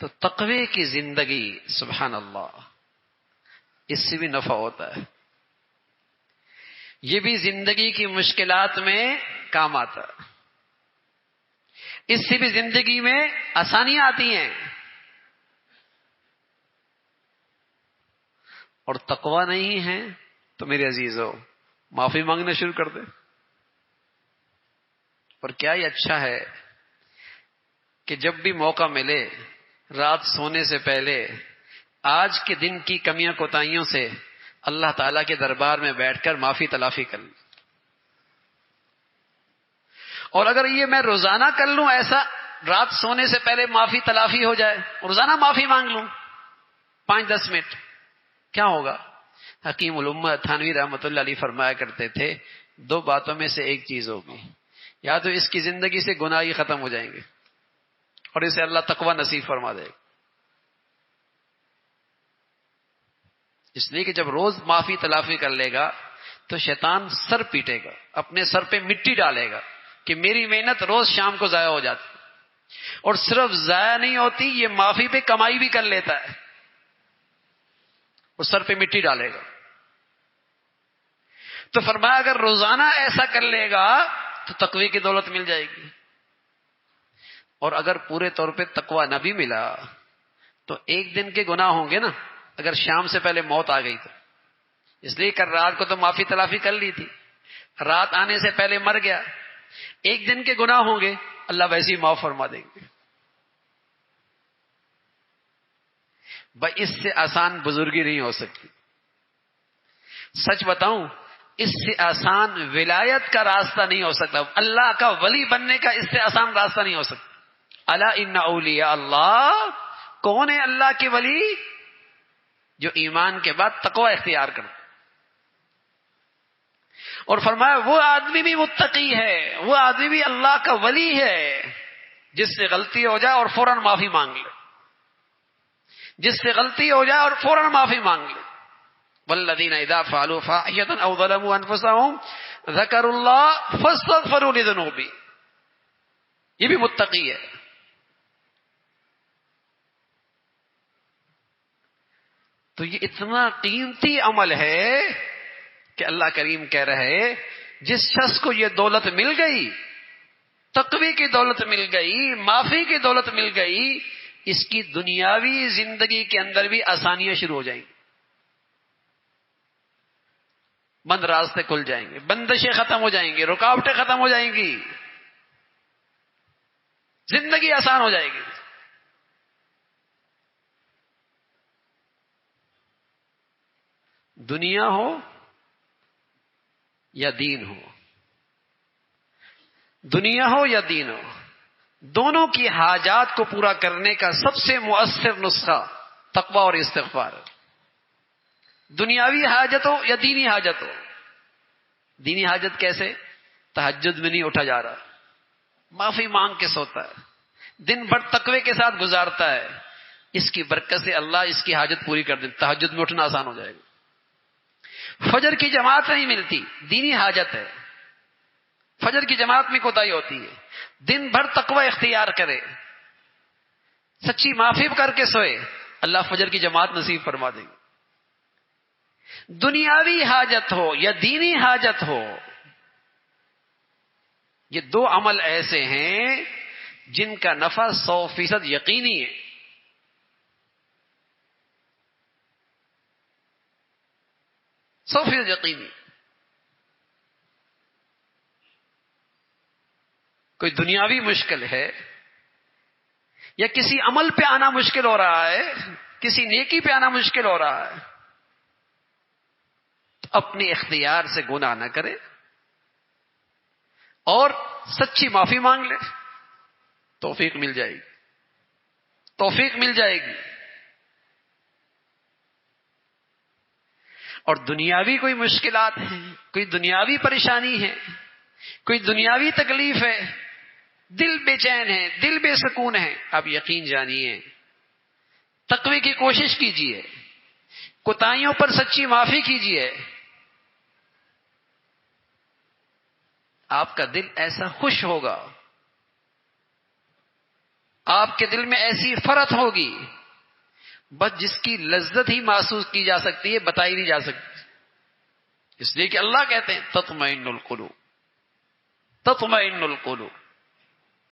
تو تقوی کی زندگی، سبحان اللہ، اس سے بھی نفع ہوتا ہے، یہ بھی زندگی کی مشکلات میں کام آتا ہے، اس سے بھی زندگی میں آسانیاں آتی ہیں. اور تقوی نہیں ہے تو میرے عزیزو معافی مانگنا شروع کر دے. اور کیا ہی اچھا ہے کہ جب بھی موقع ملے رات سونے سے پہلے آج کے دن کی کمیاں کوتاہیوں سے اللہ تعالیٰ کے دربار میں بیٹھ کر معافی تلافی کر لوں. اور اگر یہ میں روزانہ کر لوں، ایسا رات سونے سے پہلے معافی تلافی ہو جائے، روزانہ معافی مانگ لوں 5-10 منٹ، کیا ہوگا؟ حکیم الامہ تھانوی رحمۃ اللہ علیہ فرمایا کرتے تھے 2 باتوں میں سے ایک چیز ہوگی، یا تو اس کی زندگی سے گناہ ہی ختم ہو جائیں گے اور اسے اللہ تقوی نصیب فرما دے گا. اس لیے کہ جب روز معافی تلافی کر لے گا تو شیطان سر پیٹے گا، اپنے سر پہ مٹی ڈالے گا کہ میری محنت روز شام کو ضائع ہو جاتی، اور صرف ضائع نہیں ہوتی، یہ معافی پہ کمائی بھی کر لیتا ہے، وہ سر پہ مٹی ڈالے گا. تو فرمایا اگر روزانہ ایسا کر لے گا تو تقوی کی دولت مل جائے گی. اور اگر پورے طور پہ تقوی نہ بھی ملا تو ایک دن کے گناہ ہوں گے نا، اگر شام سے پہلے موت آ گئی تو. اس لیے کل رات کو تو معافی تلافی کر لی تھی، رات آنے سے پہلے مر گیا، ایک دن کے گناہ ہوں گے اللہ ویسے ہی معاف فرما دیں گے. بھائی اس سے آسان بزرگی نہیں ہو سکتی. سچ بتاؤں، اس سے آسان ولایت کا راستہ نہیں ہو سکتا، اللہ کا ولی بننے کا اس سے آسان راستہ نہیں ہو سکتا. الا ان اولیاء اللہ، کون ہے اللہ کے ولی؟ جو ایمان کے بعد تقوی اختیار کرتا. اور فرمایا وہ آدمی بھی متقی ہے، وہ آدمی بھی اللہ کا ولی ہے جس سے غلطی ہو جائے اور فوراً معافی مانگ لے، جس سے غلطی ہو جائے اور فوراً معافی مانگ لے. والذین اذا فعلوا فاحشة او ظلموا انفسهم ذکروا اللہ فاستغفروا لذنوبہم، یہ بھی متقی ہے. تو یہ اتنا قیمتی عمل ہے کہ اللہ کریم کہہ رہے جس شخص کو یہ دولت مل گئی، تقوی کی دولت مل گئی، معافی کی دولت مل گئی، اس کی دنیاوی زندگی کے اندر بھی آسانیاں شروع ہو جائیں گی، بند راستے کھل جائیں گے، بندشیں ختم ہو جائیں گی، رکاوٹیں ختم ہو جائیں گی، زندگی آسان ہو جائے گی. دنیا ہو یا دین ہو، دنیا ہو یا دین ہو، دونوں کی حاجات کو پورا کرنے کا سب سے مؤثر نسخہ تقوی اور استغفار ہے. دنیاوی حاجت ہو یا دینی حاجت ہو. دینی حاجت کیسے؟ تہجد میں نہیں اٹھا جا رہا، معافی مانگ کے سوتا ہے، دن بھر تقوی کے ساتھ گزارتا ہے، اس کی برکت سے اللہ اس کی حاجت پوری کر دے، تہجد میں اٹھنا آسان ہو جائے گا. فجر کی جماعت نہیں ملتی، دینی حاجت ہے، فجر کی جماعت میں کوتاہی ہوتی ہے، دن بھر تقوی اختیار کرے، سچی معافی کر کے سوئے، اللہ فجر کی جماعت نصیب فرما دے گا. دنیاوی حاجت ہو یا دینی حاجت ہو، یہ 2 عمل ایسے ہیں جن کا نفع 100% یقینی ہے. سو فیصد یقینی. کوئی دنیاوی مشکل ہے یا کسی عمل پہ آنا مشکل ہو رہا ہے، کسی نیکی پہ آنا مشکل ہو رہا ہے، تو اپنے اختیار سے گناہ نہ کرے اور سچی معافی مانگ لے، توفیق مل جائے گی، توفیق مل جائے گی. اور دنیاوی کوئی مشکلات ہیں، کوئی دنیاوی پریشانی ہے، کوئی دنیاوی تکلیف ہے، دل بے چین ہے، دل بے سکون ہے، آپ یقین جانیے تقوی کی کوشش کیجیے، کوتاہیوں پر سچی معافی کیجیے، آپ کا دل ایسا خوش ہوگا، آپ کے دل میں ایسی فرحت ہوگی بس جس کی لذت ہی محسوس کی جا سکتی ہے، بتائی نہیں جا سکتی. اس لیے کہ اللہ کہتے ہیں تطمئن القلوب، تطمئن القلوب.